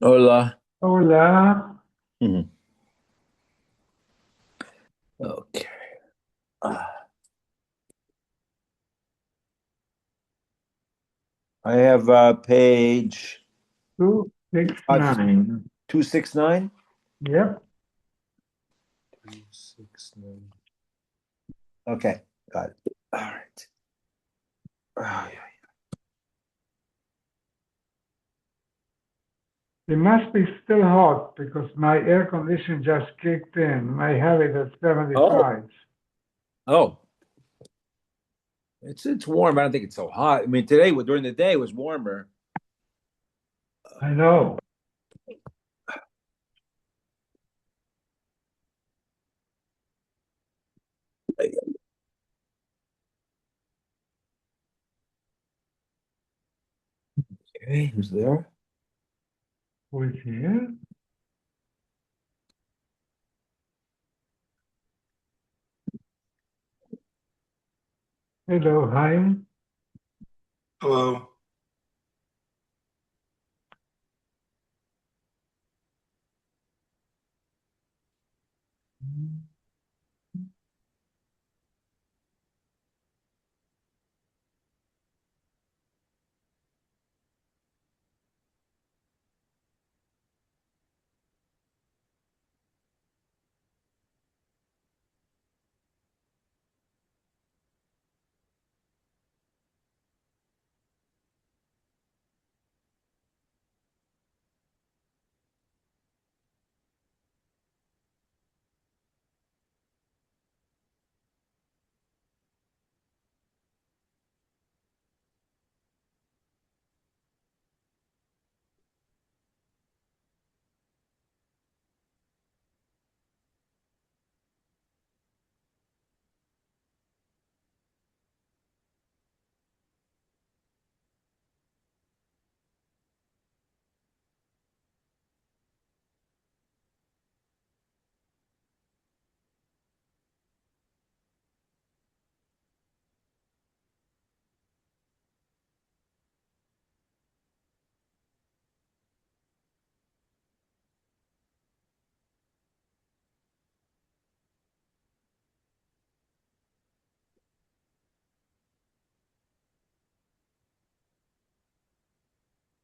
Hola. Hola, Mhm. Okay. Ah, I have page 269. 269. Yep. 269. Okay, got it. All right. Ah, yeah. It must be still hot because my air condition just kicked in. I have it at Oh, 75. oh, it's warm. I don't think it's so hot. I mean, today during the day it was warmer. I know. Okay, who's there? Who is here? Hello, hi. Hello.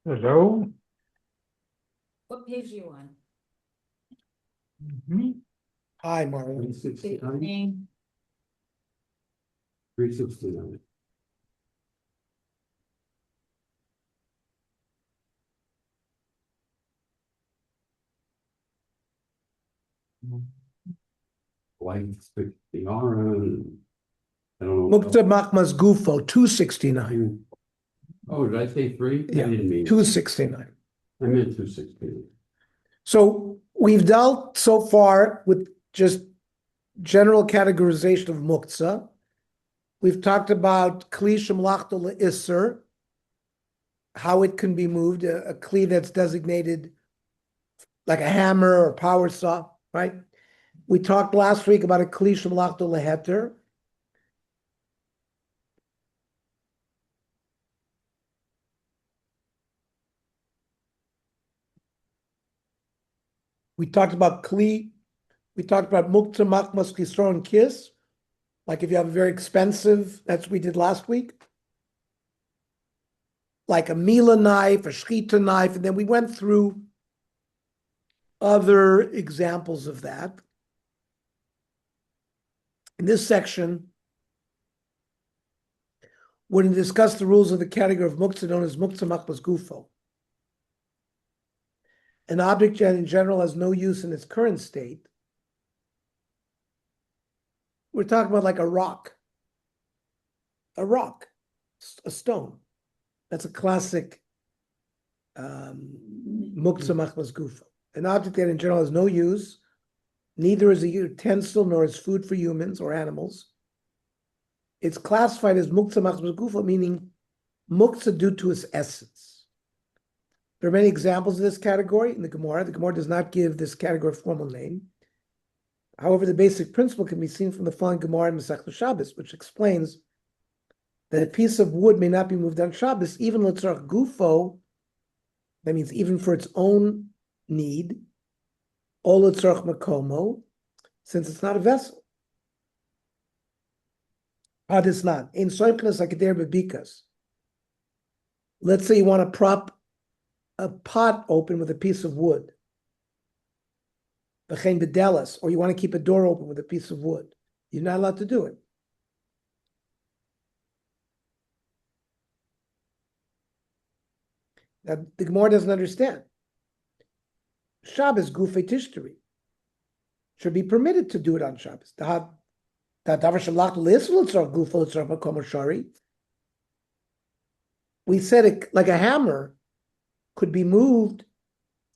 Hello. What page are you on? Mhm. Hi, Mario. 369. Name. 369. Like the R and I don't know. Mukzeh Machamas Gufo, 269. Oh, did I say three? I Yeah, didn't mean. 269. I meant 216. So we've dealt so far with just general categorization of Muktzeh. We've talked about Kli Shemlachto Le'isser, how it can be moved, a Kli that's designated like a hammer or power saw, right? We talked last week about a Kli Shemlachto Leheter. We talked about Kli. We talked about Muktzeh Machamas Kisor and Kiss. Like if you have a very expensive, that's what we did last week. Like a Mila knife, a Shchita knife, and then we went through other examples of that. In this section, we're going to discuss the rules of the category of Muktzeh known as Mukzeh Machamas Gufo. An object that in general has no use in its current state. We're talking about like a rock, a stone. That's a classic Mukzeh Machamas Gufo. An object that in general has no use, neither is a utensil nor is food for humans or animals. It's classified as Mukzeh Machamas Gufo, meaning Muktzeh due to its essence. There are many examples of this category in the Gemara. The Gemara does not give this category a formal name. However, the basic principle can be seen from the following Gemara in Masechta Shabbos, which explains that a piece of wood may not be moved on Shabbos, even L'tzarach Gufo, That means even for its own need, ol l'tzorch makomo, since it's not a vessel. Had it's not. In soimknas akader bebikas. Let's say you want to prop a pot open with a piece of wood. V'chein bedelas, or you want to keep a door open with a piece of wood. You're not allowed to do it. Now, the Gemara doesn't understand. Shabbos gufei tishtari should be permitted to do it on Shabbos. We said it like a hammer could be moved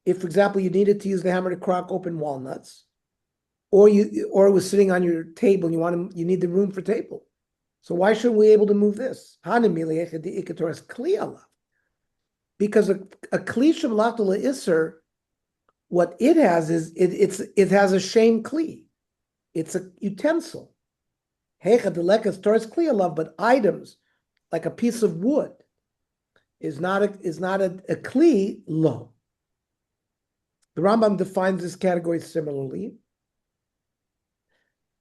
if, for example, you needed to use the hammer to crack open walnuts, or it was sitting on your table and you need the room for table. So why shouldn't we be able to move this? Because a kli shemalachta le'isser, what it has is it has a shame kli. It's a utensil. But items like a piece of wood is not a kli lo. The Rambam defines this category similarly,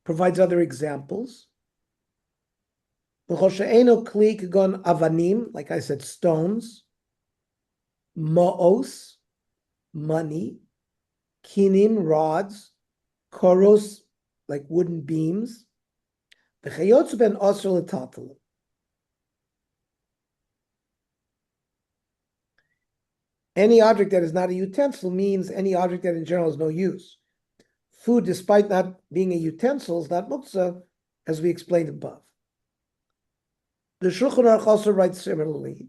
provides other examples. Kli kagon avanim, like I said, stones, ma'os, money, kinim, rods, koros, like wooden beams, v'chayotzu ben osr l'tatel. Any object that is not a utensil means any object that in general has no use. Food, despite not being a utensil, is not mukzeh, as we explained above. The Shulchan Aruch also writes similarly,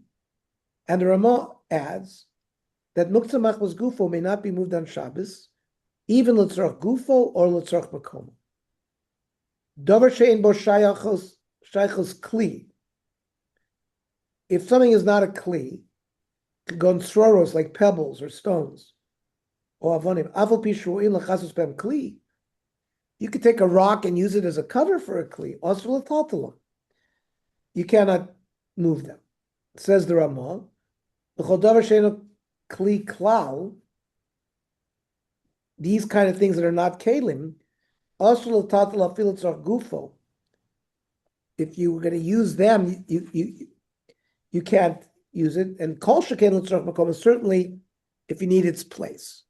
and the Ramah adds that Mukzeh Machamas Gufo may not be moved on Shabbos, even l'tzorch gufo or l'tzorch makom. Davar she'ein bo shayachos kli. If something is not a kli, gon sroros like pebbles or stones, or avonim, avol pishuin l'chasos bem kli. You could take a rock and use it as a cover for a kli. Also l'taltalon. You cannot move them. Says the Ramah, l'chol davar she'ein kli klal. These kind of things that are not kalim, also l'taltal afil l'tzorch gufo. If you were going to use them, you can't use it. And kol sheken l'tzorch makom is certainly if you need its place.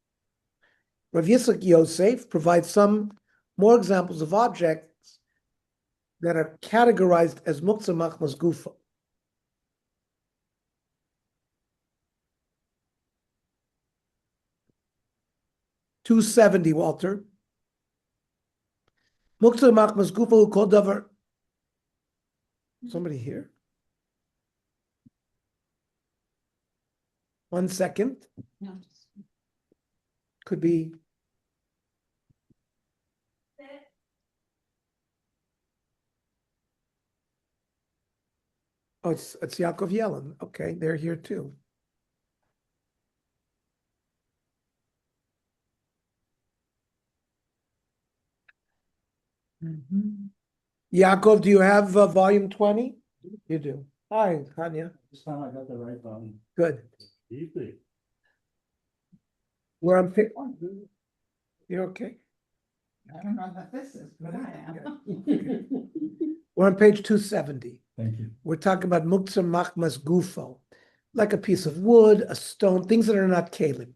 Rav Yitzchak Yosef provides some more examples of objects that are categorized as Mukzeh Machamas Gufo. $270, Walter. Mukzeh Machamas Gufo kol davar. Somebody here? 1 second. No. Could be. Oh, it's Yaakov Yellen. Okay, they're here too. Yaakov, do you have volume 20? You do. Hi, Hanya. This time I got the right one. Good. Easy. We're on page. You're okay. I don't know what this is, but I am. We're on page 270. Thank you. We're talking about Mukzeh Machamas Gufo, like a piece of wood, a stone, things that are not kalim.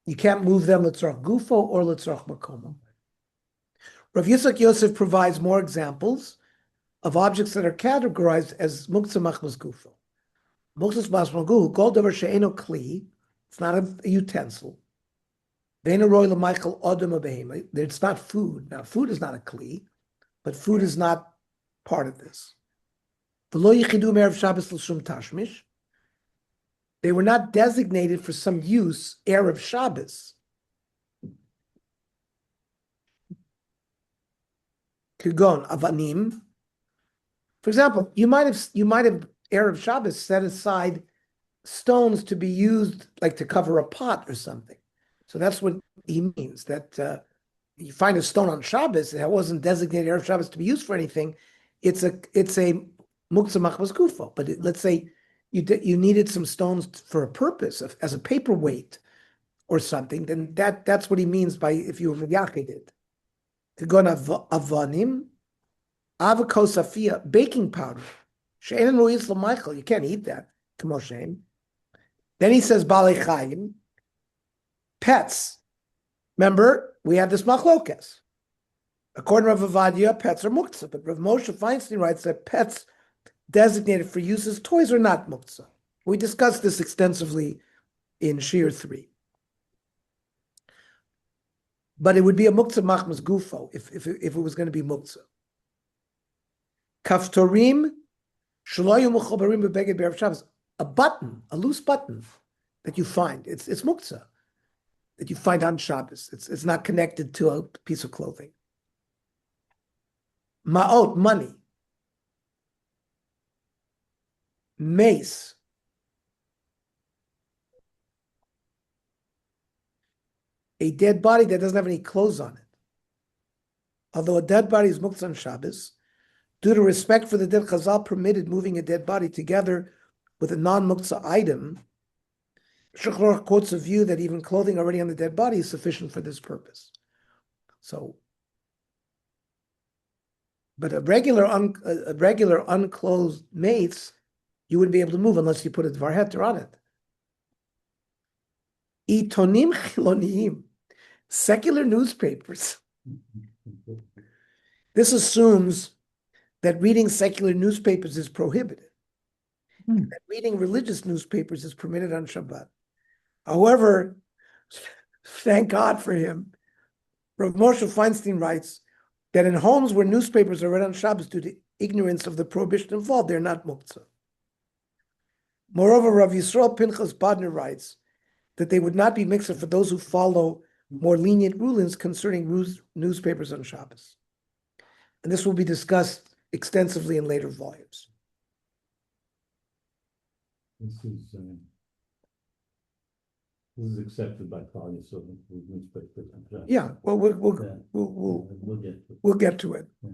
You can't move them l'tzorch gufo or l'tzorch makomo. Rav Yitzchak Yosef provides more examples of objects that are categorized as Mukzeh Machamas Gufo. Mukzeh Machamas Gufo, kol davar she'eino kli, it's not a utensil. It's not food. Now, food is not a kli, but food is not part of this. They were not designated for some use Erev Shabbos. Kugon avanim. For example, you might have Erev Shabbos set aside stones to be used like to cover a pot or something. So that's what he means, that you find a stone on Shabbos that wasn't designated Erev Shabbos to be used for anything. It's a Mukzeh Machamas Gufo. But let's say you needed some stones for a purpose, as a paperweight or something, then that's what he means by if you were Yachidid. Kagon Avanim, Avakosafia, baking powder. She'enan Ruiz L'Michael, you can't eat that. Kamoshem. Then he says Balei Chayim, pets. Remember, we have this machlokes. According to Rav Avadia, pets are muktzah, but Rav Moshe Feinstein writes that pets designated for use as toys are not muktzah. We discussed this extensively in Shir 3. But it would be a Mukzeh Machamas Gufo if it was going to be muktzah. Kaftorim shloyu muchobarim bebeged be'erev Shabbos. A button, a loose button that you find. It's muktzah that you find on Shabbos. It's not connected to a piece of clothing. Ma'ot, money. Mace. A dead body that doesn't have any clothes on it. Although a dead body is muktzah on Shabbos, due to respect for the dead, Chazal permitted moving a dead body together with a non-muktzah item. Shulchan quotes a view that even clothing already on the dead body is sufficient for this purpose. So, but a regular unclothed mace, you wouldn't be able to move unless you put a dvar heter on it. Itonim chiloniyim, secular newspapers. This assumes that reading secular newspapers is prohibited. That reading religious newspapers is permitted on Shabbat. However, thank God for him, Rav Moshe Feinstein writes that in homes where newspapers are read on Shabbos due to ignorance of the prohibition involved, they're not muktzah. Moreover, Rav Yisrael Pinchas Badner writes that they would not be muktzah for those who follow more lenient rulings concerning newspapers on Shabbos. And this will be discussed extensively in later volumes. This is accepted by Claudia, so newspaper. Yeah, well, we'll get to it. Yeah.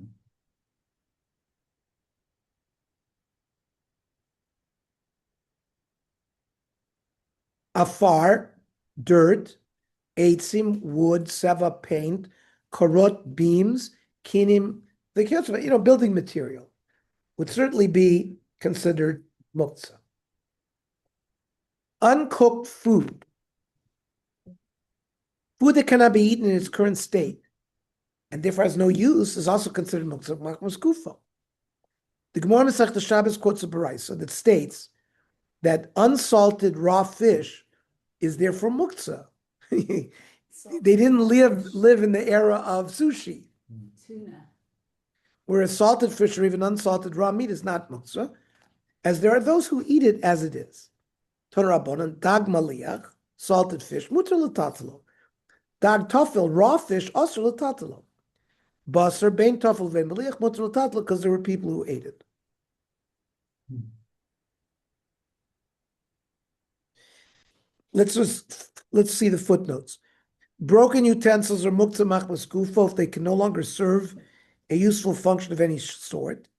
Afar, dirt, eitzim, wood, seva, paint, korot, beams, kinim, building material would certainly be considered muktzah. Uncooked food that cannot be eaten in its current state and therefore has no use is also considered Mukzeh Machamas Gufo. The Gemara Masechta Shabbos quotes a baraisa that states that unsalted raw fish is therefore muktzah. They didn't live in the era of sushi. Tuna. Whereas salted fish or even unsalted raw meat is not muktzah, as there are those who eat it as it is. Ton Rabbanan, dag maliach, salted fish, mutar l'tatalo. Dag tofel, raw fish, asr l'tatalo. Basar, bein tofel, vein maliach, mutar l'tatalo, because there were people who ate it. Let's see the footnotes. Broken utensils are Mukzeh Machamas Gufo if they can no longer serve a useful function of any sort.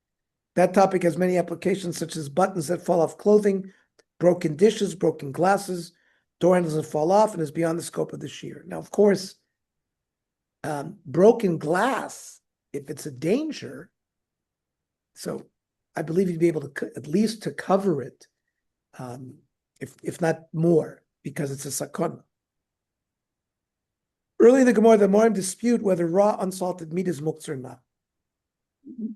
That topic has many applications, such as buttons that fall off clothing, broken dishes, broken glasses, door handles that fall off, and is beyond the scope of the shear. Now, of course, broken glass, if it's a danger, so I believe you'd be able to at least to cover it, if not more, because it's a sakona. Early in the Gemara, the Morim dispute whether raw unsalted meat is muktzah or not.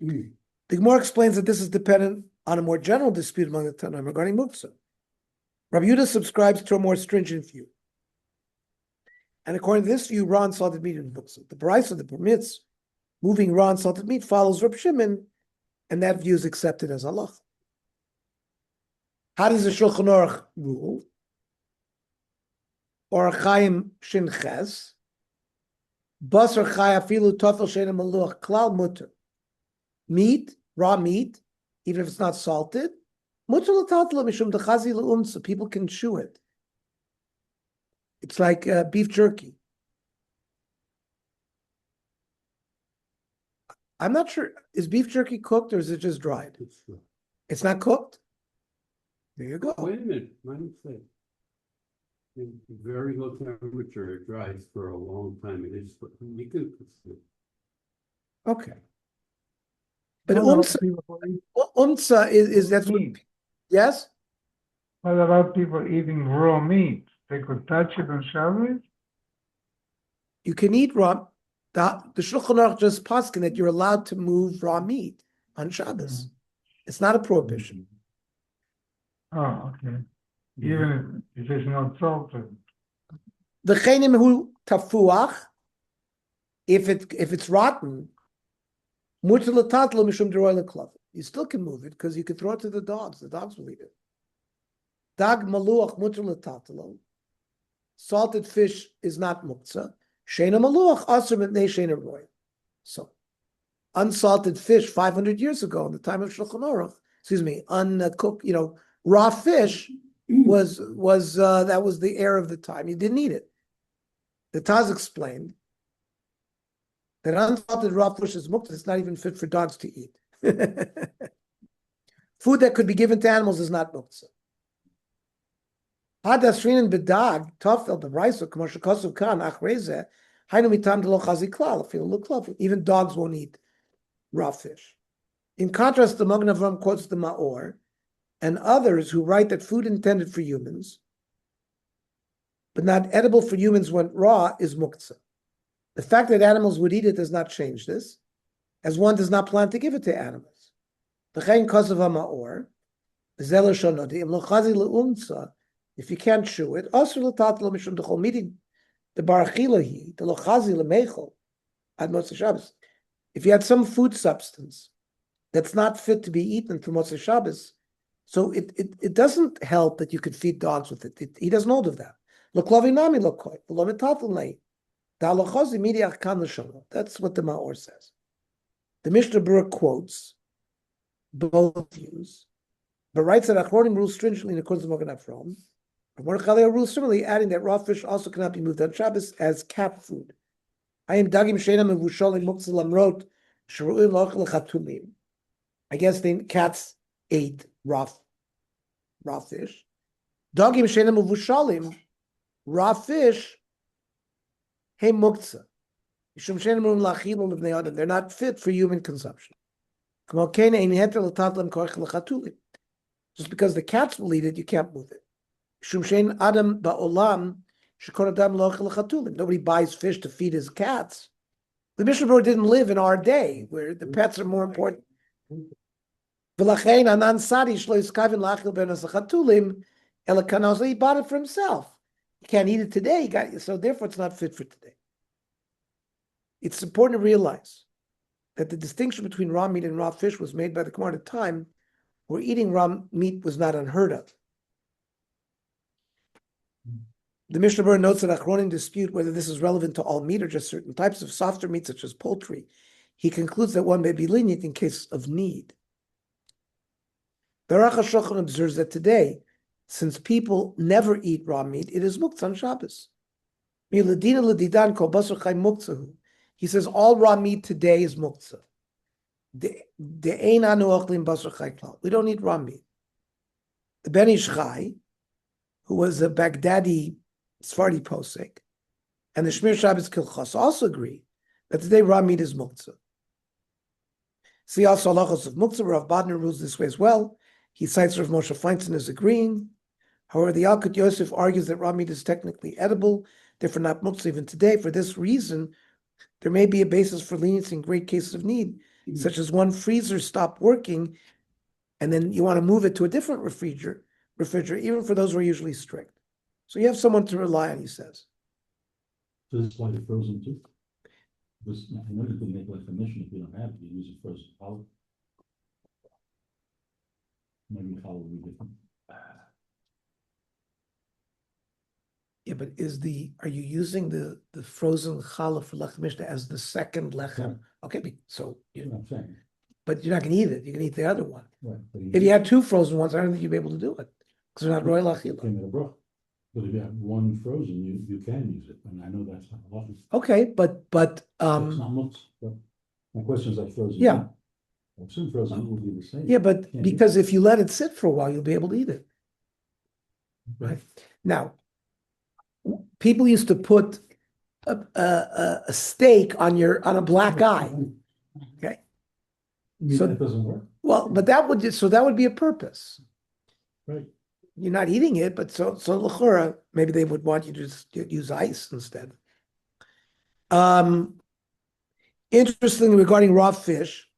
The Gemara explains that this is dependent on a more general dispute among the Tanaim regarding muktzah. Rabbi Yehuda subscribes to a more stringent view. And according to this view, raw unsalted meat is muktzah. The baraisa that permits moving raw unsalted meat follows Reb Shimon, and that view is accepted as halacha. How does the Shulchan Aruch rule? Or Chaim Shin Ches, Basar Chai Afilu Tofel Sheina Maluach Klal Mutter. Meat, raw meat, even if it's not salted, Mutter L'tatla Mishum Dechazi L'umsa, people can chew it. It's like beef jerky. I'm not sure, is beef jerky cooked or is it just dried? It's not cooked? There you go. Wait a minute, my mistake. In very low temperature, it dries for a long time. It is, you can. Okay. But What about umsa, people eat is that's what, meat? yes? What about people eating raw meat? They could touch it on Shabbos? You can eat raw. The Shulchan Aruch just poskin that you're allowed to move raw meat on Shabbos. It's not a prohibition. Oh, okay. Even if it's not salted. The chenim hu tafuach, if it's rotten, mutar l'tatlo mishum deroy leklav. You still can move it because you can throw it to the dogs. The dogs will eat it. Dag maluach mutar l'tatlo. Salted fish is not muktzeh. Shena maluach asur mitnei shena roy. So, unsalted fish 500 years ago, in the time of Shulchan Aruch, uncooked, raw fish was that was the air of the time. You didn't eat it. The Taz explained that unsalted raw fish is muktzeh. It's not even fit for dogs to eat. Food that could be given to animals is not muktzeh. Hadasrin bedag tafel b'raiso k'moshe kosuv kan achreze haynu mitam delo chazi klal afil luklav. Even dogs won't eat raw fish. In contrast, the Magen Avraham quotes the Maor and others who write that food intended for humans, but not edible for humans when raw, is muktzeh. The fact that animals would eat it does not change this, as one does not plan to give it to animals. V'chein kosav ha'Maor, zelo shonodi, im lo chazi le'umtza, if you can't chew it, asur l'tat lo mishum dechol meeting, the barachilahi, the lo chazi le'meichel, ad Motzei Shabbos. If you had some food substance that's not fit to be eaten for Motzei Shabbos, so it doesn't help that you could feed dogs with it. He doesn't hold of that. That's what the Maor says. The Mishnah Berurah quotes both views, but writes that Achronim rules stringently in accordance with Magen Avraham. Mordechai rules similarly, adding that raw fish also cannot be moved on Shabbos as cat food. I am dagim sheina mevushalim muktzeh lamrot sheru'im lochel chatulim. I guess the cats ate raw fish. Dagim sheina mevushalim, raw fish, hey muktzeh. They're not fit for human consumption. Just because the cats will eat it, you can't move it. Nobody buys fish to feed his cats. The Mishnah Berurah didn't live in our day, where the pets are more important. He bought it for himself. He can't eat it today, so therefore it's not fit for today. It's important to realize that the distinction between raw meat and raw fish was made by the Gemara at a time where eating raw meat was not unheard of. The Mishnah Berurah notes that Achronim dispute whether this is relevant to all meat or just certain types of softer meat, such as poultry. He concludes that one may be lenient in case of need. The Aruch HaShulchan observes that today, since people never eat raw meat, it is muktzeh on Shabbos. He says all raw meat today is muktzeh. We don't eat raw meat. The Ben Ish Chai, who was a Baghdadi Sephardi posek, and the Shmir Shabbos Kilchos also agree that today raw meat is muktzeh. See also halachos of muktzeh. Rav Badner rules this way as well. He cites Rav Moshe Feinstein as agreeing. However, the Yalkut Yosef argues that raw meat is technically edible, therefore not muktzeh even today. For this reason, there may be a basis for leniency in great cases of need, such as one freezer stopped working, and then you want to move it to a different refrigerator, even for those who are usually strict. So you have someone to rely on, he says. So this is why the frozen too? Because I know you can make like a mission if you don't have it, you use a frozen challah. Maybe the challah will be different. Yeah, but are you using the frozen challah for lechem mishnah as the second lechem? Yeah. Okay, so You know what I'm saying? but you're not going to eat it. You can eat the other one. Right. But If you had two frozen ones, I don't think you'd be able to do it because they're not royal achila. came at a brook. But if you have one frozen, you can use it, and I know that's not often. Okay, but It's not much, but my question is like frozen. Yeah. I assume frozen will be the same. Yeah, but Can't because if you let it sit for a while, you'll be able to eat it. Right. Right? Now, people used to put a steak on a black eye. Okay. You mean So- that doesn't work? Well, but that would be a purpose. Right. You're not eating it, but so l'chora, maybe they would want you to just use ice instead. Interestingly, regarding raw fish,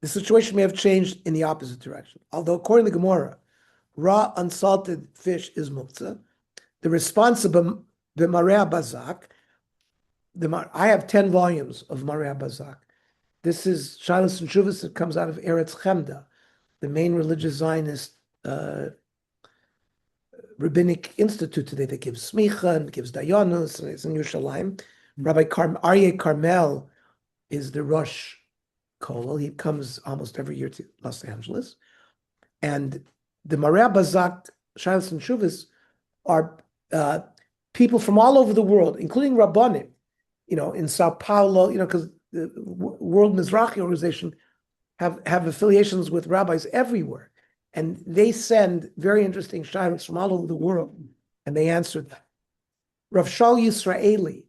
the situation may have changed in the opposite direction. Although according to Gemara, raw unsalted fish is muktzeh. The response of the Marea Bazak, I have 10 volumes of Marea Bazak. This is Shilas and Shuvas that comes out of Eretz Chemda, the main religious Zionist rabbinic institute today that gives smicha and gives dayanus, and it's in Yerushalayim. Rabbi Aryeh Carmel is the Rosh Kollel. He comes almost every year to Los Angeles. And the Marea Bazak, Shilas and Shuvas are people from all over the world, including Rabbanim, in Sao Paulo, because the World Mizrahi Organization have affiliations with rabbis everywhere. And they send very interesting shilas from all over the world, and they answer them. Rav Shal Yisraeli,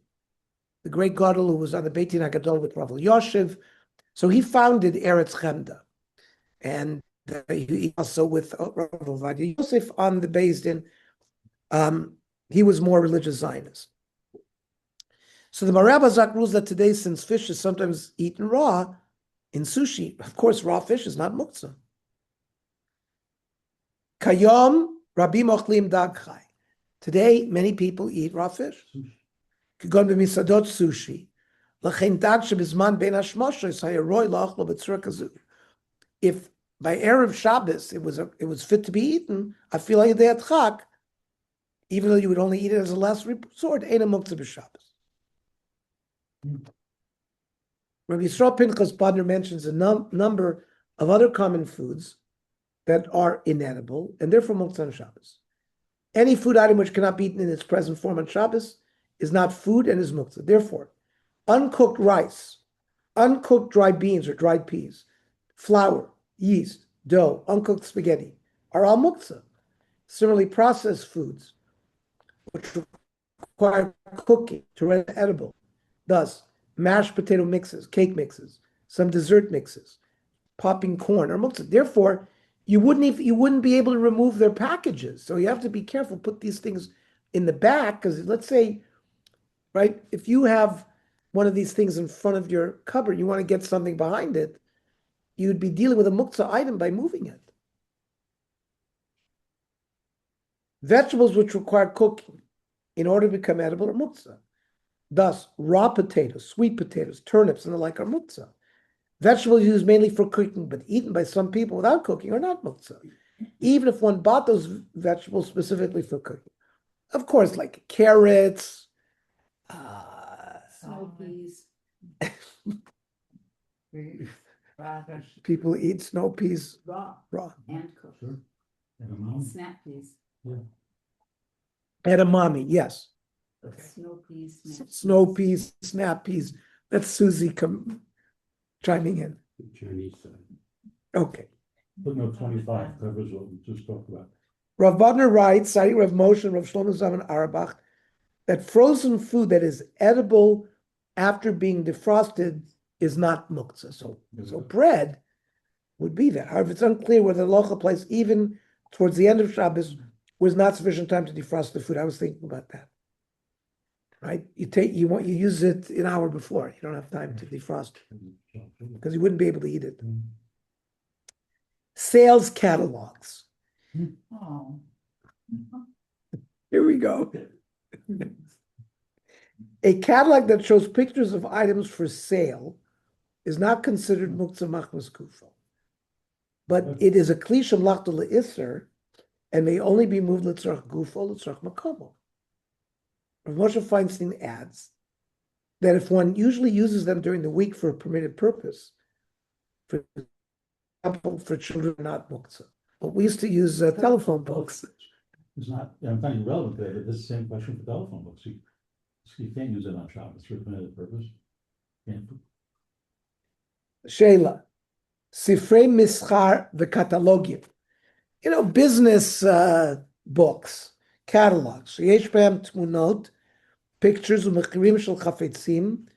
the great gadol who was on the Beit Din HaGadol with Rav Yoshev, so he founded Eretz Chemda, and he also with Rav Ovadia Yosef on the Beis Din. He was more religious Zionist. So the Marea Bazak rules that today, since fish is sometimes eaten raw, in sushi, of course, raw fish is not muktzeh. Kayom Rabim Ochlim Dag Chai. Today, many people eat raw fish. Kigon b'misadot sushi. L'chein dag shebizman ben hashmoshes hayaroi la'achlo b'tzura kazu. If by Erev Shabbos it was fit to be eaten, I feel like they had chak, even though you would only eat it as a last resort, ain't a muktzeh b'Shabbos. Rabbi Yisrael Pinchas Badner mentions a number of other common foods that are inedible, and therefore muktzeh on Shabbos. Any food item which cannot be eaten in its present form on Shabbos is not food and is muktzeh. Therefore, uncooked rice, uncooked dry beans or dried peas, flour, yeast, dough, uncooked spaghetti are all muktzeh. Similarly, processed foods, which require cooking to render edible, thus mashed potato mixes, cake mixes, some dessert mixes, popping corn are muktzeh. Therefore, you wouldn't be able to remove their packages. So you have to be careful, put these things in the back, because let's say, right, if you have one of these things in front of your cupboard, you want to get something behind it, you'd be dealing with a muktzeh item by moving it. Vegetables which require cooking in order to become edible are muktzeh. Thus, raw potatoes, sweet potatoes, turnips, and the like are muktzeh. Vegetables used mainly for cooking, but eaten by some people without cooking are not muktzeh, even if one bought those vegetables specifically for cooking. Of course, like carrots, Snow peas. Radish. people eat snow peas Raw raw. and cooked. Sure. And a mom. Snap peas. Edamame, yes. Snow peas. snap Snow peas, snap peas. That's Susie chiming in. The Chinese side. Okay. Footnote 25 covers what we just talked about. Rav Bodner writes, citing Rav Moshe and Rav Shlomo Zalman Auerbach, that frozen food that is edible after being defrosted is not muktzeh. So bread would be that. However, it's unclear whether the law applies even towards the end of Shabbos, was not sufficient time to defrost the food. I was thinking about that. Right? You use it an hour before. You don't have time to defrost it because you wouldn't be able to eat it. Sales catalogs. Oh. Here we go. A catalog that shows pictures of items for sale is not considered Mukzeh Machamas Gufo, but it is a kli shemlachta le'isser and may only be moved l'tzorach gufo, l'tzorach makomo. Rav Moshe Feinstein adds that if one usually uses them during the week for a permitted purpose, for example, for children not muktzeh, but we used to use telephone books. It's not, I'm finding relevant there, but this is the same question for telephone books. You can't use it on Shabbos for a permitted purpose. Can't. Shayla, Sifrei Mischar v'Katalogim. Business books, catalogs. Yesh behem tmunot, pictures u'mechirim shel chafetzim,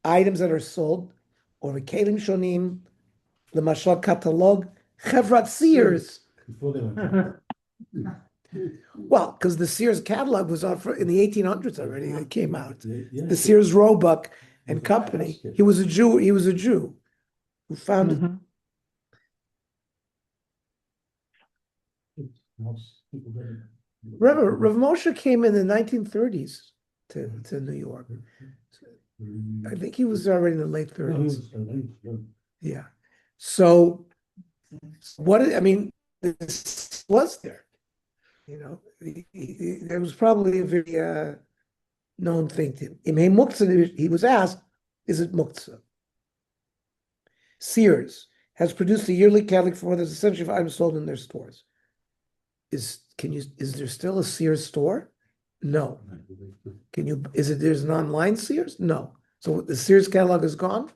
items that are sold, or v'kelim shonim, l'mashal catalog, Chevrat Sears. Before they went. Well, because the Sears catalog was on in the 1800s already. It came out. Yeah, The Sears Roebuck and Yeah, Company. that's good. He was a Jew. He was a Jew who founded. Mhm. Most people didn't. Rav Moshe came in the 1930s to New York. I think he was already in the late No, he 30s. was, Yeah. So this was there. There was probably a very known thing to him. In Mukzeh, he was asked, is it Mukzeh? Sears has produced a yearly catalog for more than essentially of items sold in their stores. Is there still a Sears store? No. There's an online Sears? No. So the Sears catalog is gone?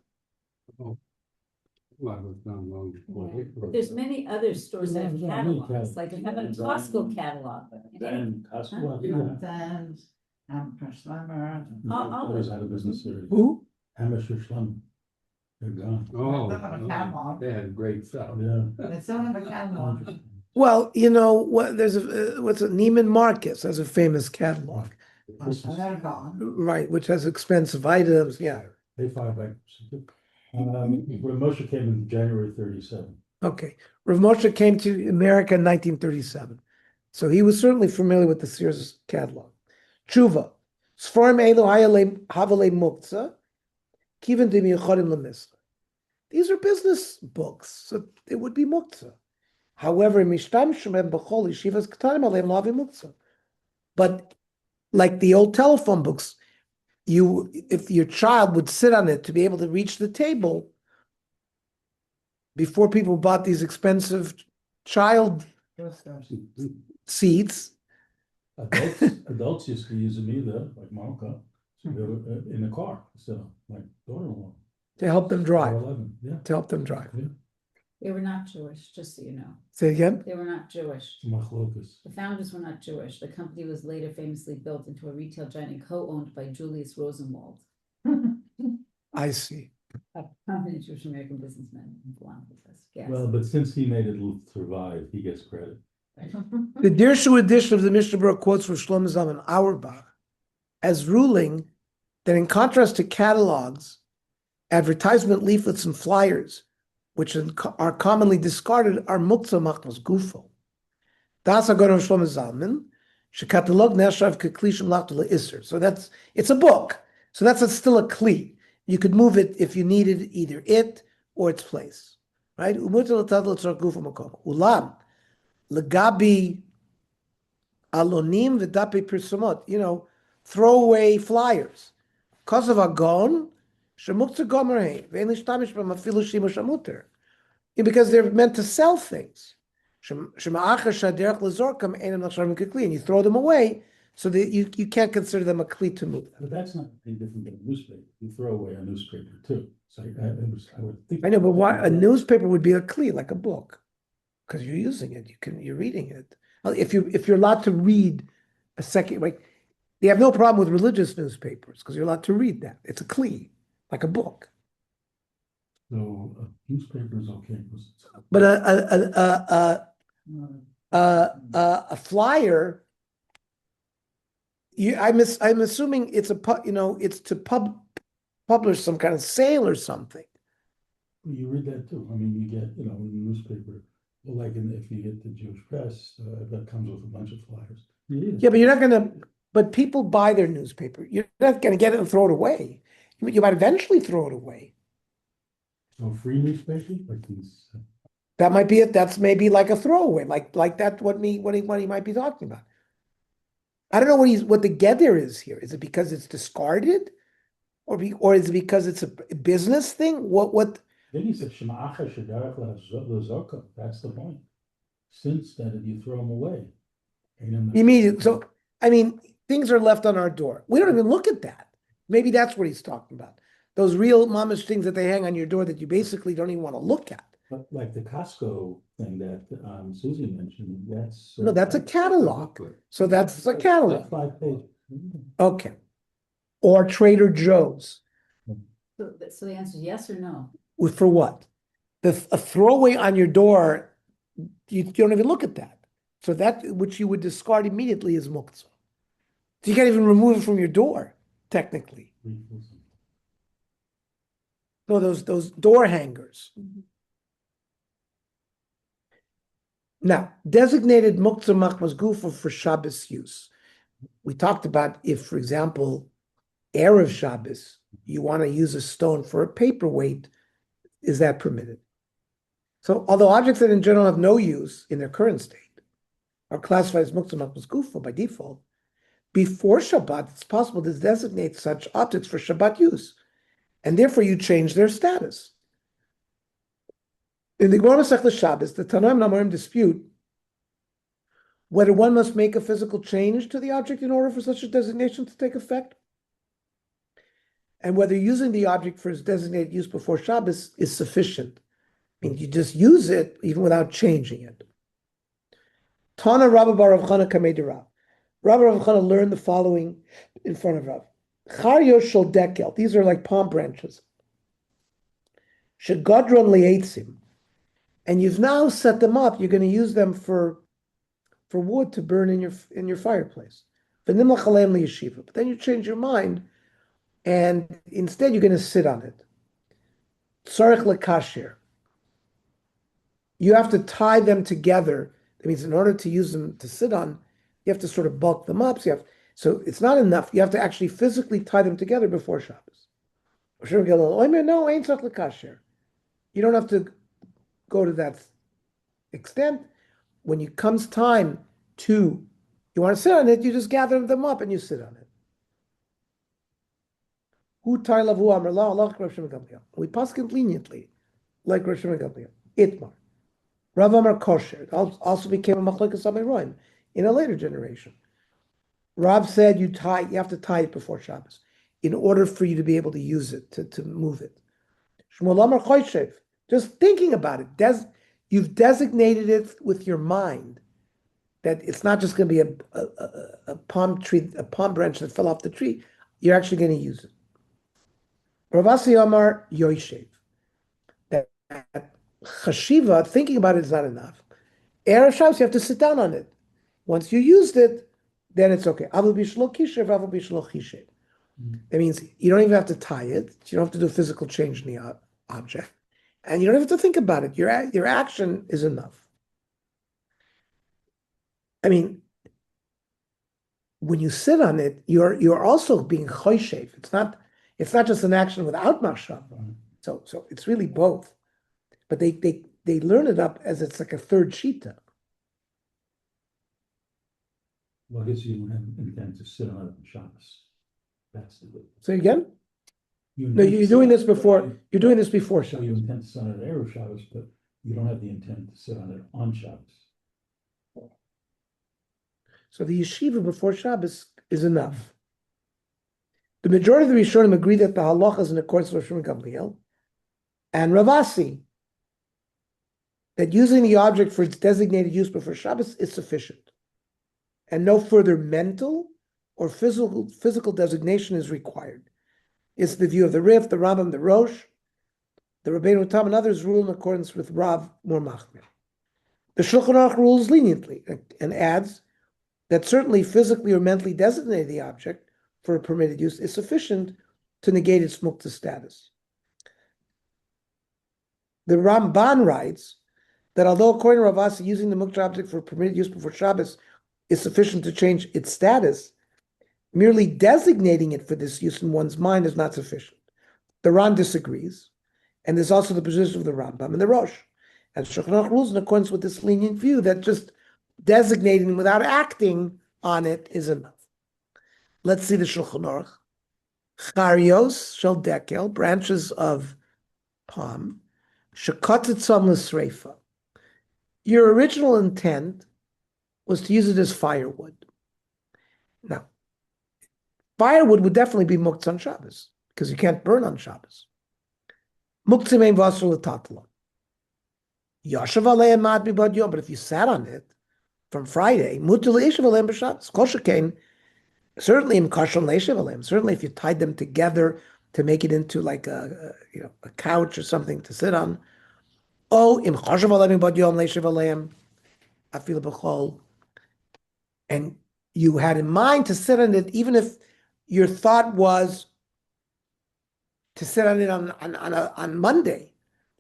Well, it was done long before. they broke There's up. many other stores that have Yeah, catalogs, like they have a Costco catalog. Then Costco, Then, Schlemmer. always had a business series. Who? Amateur Schlum. They're gone. Oh, They have a catalog. they had great stuff. Yeah. They still have a catalog. Well, there's what's it? Neiman Marcus has a famous catalog, They're gone. right? Which has expensive items. Yeah. They filed bankruptcy. When Moshe came in January 37. Okay. Rav Moshe came to America in 1937. So he was certainly familiar with the Sears catalog. Tshuva. Sforim elu havale muktzeh, kiven demiyochodim lemisra. These are business books, so it would be muktzeh. However, mishtamshim b'chol yeshivas ketanim aleim lavi muktzeh. But like the old telephone books, if your child would sit on it to be able to reach the table, before people bought these expensive child seats, Adults used to use them either, like Malka, so they were in the car, so my daughter-in-law. to help them drive. 11, yeah. To help them drive. They were not Jewish, just so you know. Say again? They were not Jewish. Machlokas. The founders were not Jewish. The company was later famously built into a retail giant and co-owned by Julius Rosenwald, I see. a prominent Jewish American businessman and philanthropist. Yes. Well, but since he made it survive, he gets credit. The Dirshu edition of the Mishnah Berurah quotes from Shlomo Zalman Auerbach as ruling that in contrast to catalogs, advertisement leaflets and flyers, which are commonly discarded, are Mukzeh Machamas Gufo. Das Agon Shlomo Zalman, shekatalog neshav kekli shemlach le'isser. So it's a book. So that's still a kli. You could move it if you needed either it or its place, right? Ulam legabi alonim v'dapi pirsumot. Throwaway flyers. Because of agon, shemuktzeh gomer ve'en lishtamish b'hem afilu shimush hamuter. Because they're meant to sell things. Shema'achar shaderech lezorkam einam nachshavim kekli, and you throw them away, so that you can't consider them a kli to move. But that's not any different than a newspaper. You throw away a newspaper too. So I would think. I know, but why a newspaper would be a kli, like a book, because you're using it. You're reading it. If you're allowed to read a second, like they have no problem with religious newspapers because you're allowed to read that. It's a kli, like a book. So a newspaper is okay. Because But a flyer, I'm assuming it's it's to publish some kind of sale or something. you read that too. I mean, you get, in the newspaper, like if you get the Jewish press, that comes with a bunch of flyers. Yeah, but you're not gonna. But people buy their newspaper. You're not gonna get it and throw it away. You might eventually throw it away. So free newspaper, like these. That might be it. That's maybe like a throwaway, like that. What he might be talking about. I don't know what the geder is here. Is it because it's discarded, or is it because it's a business thing? What? Then he said, "Shema'achar shedarech lezorka." That's the point. Since that, if you throw them away, You mean so? I mean, things are left on our door. We don't even look at that. Maybe that's what he's talking about. Those real mamish things that they hang on your door that you basically don't even want to look at. But like the Costco thing that Susie mentioned, that's. No, that's a catalog. So that's a catalog. 5 pages. Okay. Or Trader Joe's. So the answer is yes or no? For what? A throwaway on your door, you don't even look at that. So that which you would discard immediately is muktzah. So you can't even remove it from your door, technically. No, those door hangers. Now, designated Mukzeh Machamas Gufo for Shabbos use. We talked about if, for example, Erev Shabbos, you want to use a stone for a paperweight, is that permitted? So, although objects that in general have no use in their current state are classified as Mukzeh Machamas Gufo by default, before Shabbat, it's possible to designate such objects for Shabbat use, and therefore you change their status. In the Gemara Masechta Shabbos, the Tanaim and Amorim dispute whether one must make a physical change to the object in order for such a designation to take effect, and whether using the object for its designated use before Shabbos is sufficient. I mean, you just use it even without changing it. Tana Rabba bar Rav Chana Kamei de Rav. Rabba Rav Chana learned the following in front of Rav. Charyo shel dekel. These are like palm branches. Shegadron li'etzim. And you've now set them up. You're going to use them for wood to burn in your fireplace. But then you change your mind, and instead you're going to sit on it. Tzarech lekasher. You have to tie them together. That means in order to use them to sit on, you have to sort of bulk them up. So it's not enough. You have to actually physically tie them together before Shabbos. No, ain't tzarech lekasher. You don't have to go to that extent. When it comes time you want to sit on it, you just gather them up and you sit on it. We paskin leniently, like Rosh Hashanah. Itmar. Rav Amar kosher. It also became a machlokes amoraim in a later generation. Rav said you have to tie it before Shabbos in order for you to be able to use it, to move it. Shmuel Amar choishev. Just thinking about it, you've designated it with your mind that it's not just going to be a palm tree, a palm branch that fell off the tree. You're actually going to use it. Rav Asi Amar Yoishev. That chashiva, thinking about it is not enough. Erev Shabbos, you have to sit down on it. Once you used it, then it's okay. That means you don't even have to tie it. You don't have to do a physical change in the object. And you don't have to think about it. Your action is enough. I mean, when you sit on it, you're also being choishev. It's not just an action without machshava. So it's really both. But they learn it up as it's like a third shita. Well, I guess you don't have intent to sit on it on Shabbos. That's the good. Say again? No, you're doing this before. You're doing this before So you Shabbos. intend to sit on it at Erev Shabbos, but you don't have the intent to sit on it on Shabbos. So the yeshiva before Shabbos is enough. The majority of the Rishonim agree that the halacha is in accordance with Rosh Gamliel, and Ravasi that using the object for its designated use before Shabbos is sufficient, and no further mental or physical designation is required. It's the view of the Rif, the Rambam, the Rosh, the Rabbeinu Tam, and others rule in accordance with Rav more machmir. The Shulchan Aruch rules leniently and adds that certainly physically or mentally designating the object for a permitted use is sufficient to negate its muktzah status. The Ramban writes that although according to Ravasi, using the muktzah object for permitted use before Shabbos is sufficient to change its status, merely designating it for this use in one's mind is not sufficient. The Ran disagrees, and there's also the position of the Rambam and the Rosh. And Shulchan Aruch rules in accordance with this lenient view that just designating without acting on it is enough. Let's see the Shulchan Aruch. Charios shel dekel, branches of palm, shekatitzam l'sreifa. Your original intent was to use it as firewood. Now, firewood would definitely be muktzah on Shabbos because you can't burn on Shabbos. Muktzeh mein vasur l'tatla. Yashav aleim mad mibad yom, but if you sat on it from Friday, mutar leishav aleim b'Shabbos. Kol shekain, certainly in kashal leishav aleim, certainly if you tied them together to make it into like a couch or something to sit on. Oh, im chashav aleim mibad yom leishav aleim, afil b'chol. And you had in mind to sit on it, even if your thought was to sit on it on Monday.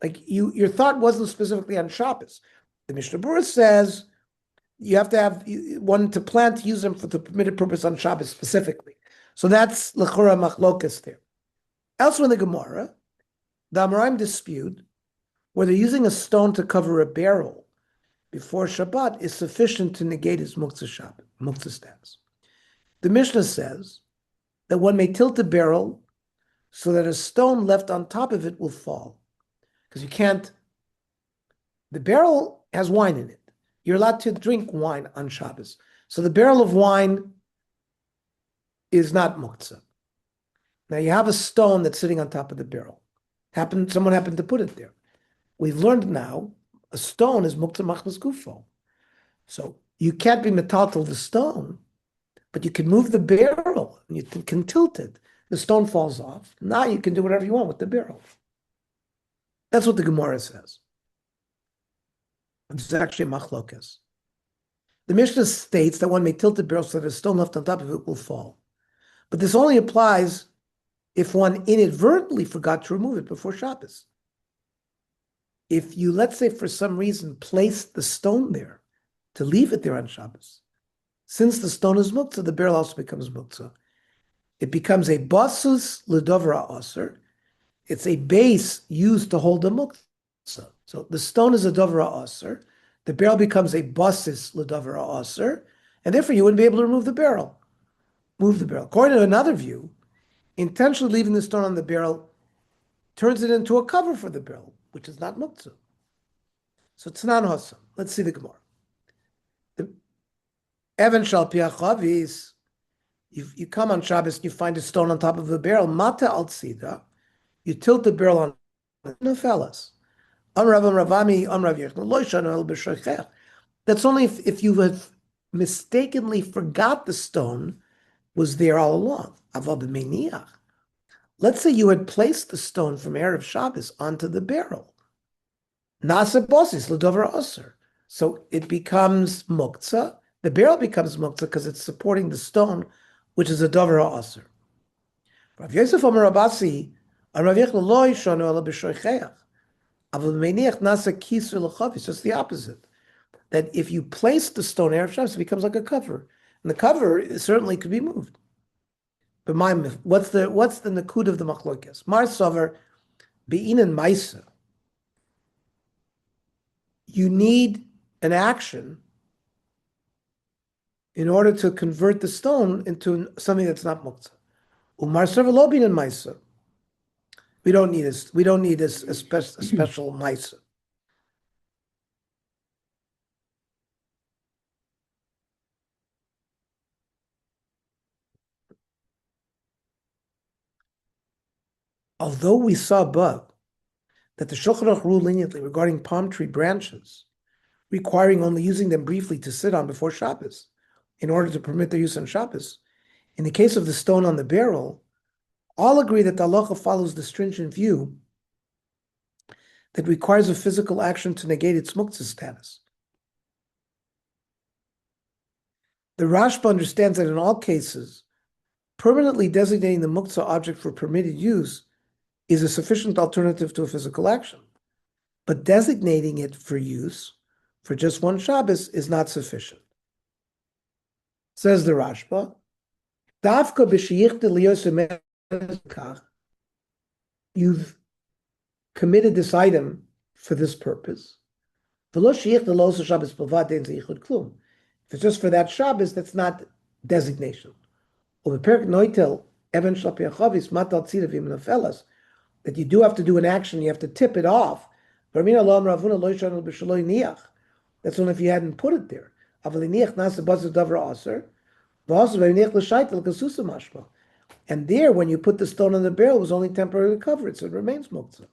Like your thought wasn't specifically on Shabbos. The Mishnah Berurah says you have to have one to plan to use them for the permitted purpose on Shabbos specifically. So that's l'chora machlokas there. Elsewhere in the Gemara, the Amoraim dispute whether using a stone to cover a barrel before Shabbat is sufficient to negate his Mukzeh status. The Mishnah says that one may tilt a barrel so that a stone left on top of it will fall. Because you can't, the barrel has wine in it. You're allowed to drink wine on Shabbos. So the barrel of wine is not Mukzeh. Now you have a stone that's sitting on top of the barrel. Someone happened to put it there. We've learned now a stone is Mukzeh Machamas Gufo. So you can't be metaltal the stone, but you can move the barrel and you can tilt it. The stone falls off. Now you can do whatever you want with the barrel. That's what the Gemara says. It's actually machlokas. The Mishnah states that one may tilt the barrel so that a stone left on top of it will fall. But this only applies if one inadvertently forgot to remove it before Shabbos. If you, let's say, for some reason, place the stone there to leave it there on Shabbos, since the stone is muktzah, the barrel also becomes muktzah. It becomes a basus l'dovra aser. It's a base used to hold the muktzah. So the stone is a dovra aser. The barrel becomes a basis l'dovra aser, and therefore you wouldn't be able to remove the barrel. Move the barrel. According to another view, intentionally leaving the stone on the barrel turns it into a cover for the barrel, which is not muktzah. So it's non hosam. Let's see the Gemara. The Evan shal piachavis. You come on Shabbos and you find a stone on top of the barrel. Mata al tzida. You tilt the barrel on nefelas. That's only if you have mistakenly forgot the stone was there all along. Let's say you had placed the stone from Erev Shabbos onto the barrel. So it becomes muktzah. The barrel becomes muktzah because it's supporting the stone, which is a dover aser. Rav Yosef Omer Rabasi, Rav Yechel lo yishanu ela b'shoicheach. Aval meiniach nasa kisur l'chavis. It's the opposite. That if you place the stone Erev Shabbos, it becomes like a cover, and the cover certainly could be moved. But what's the nakud of the machlokes? Mar sover be'inan ma'isa. You need an action in order to convert the stone into something that's not muktzah. Umar sover lo be'inan ma'isa. We don't need a special ma'isa. Although we saw above that the Shulchan Aruch ruled leniently regarding palm tree branches, requiring only using them briefly to sit on before Shabbos, in order to permit their use on Shabbos, in the case of the stone on the barrel, all agree that the halacha follows the stringent view that requires a physical action to negate its muktzah status. The Rashba understands that in all cases, permanently designating the muktzah object for permitted use is a sufficient alternative to a physical action. But designating it for use for just one Shabbos is not sufficient. Says the Rashba, Dafka b'sheyichte liyos emekach, you've committed this item for this purpose. V'lo sheyichte lo Shabbos b'vad dein zeyichud klum. If it's just for that Shabbos, that's not designation. That you do have to do an action, you have to tip it off. That's only if you hadn't put it there. And there, when you put the stone on the barrel, it was only temporarily covered, so it remains muktzah.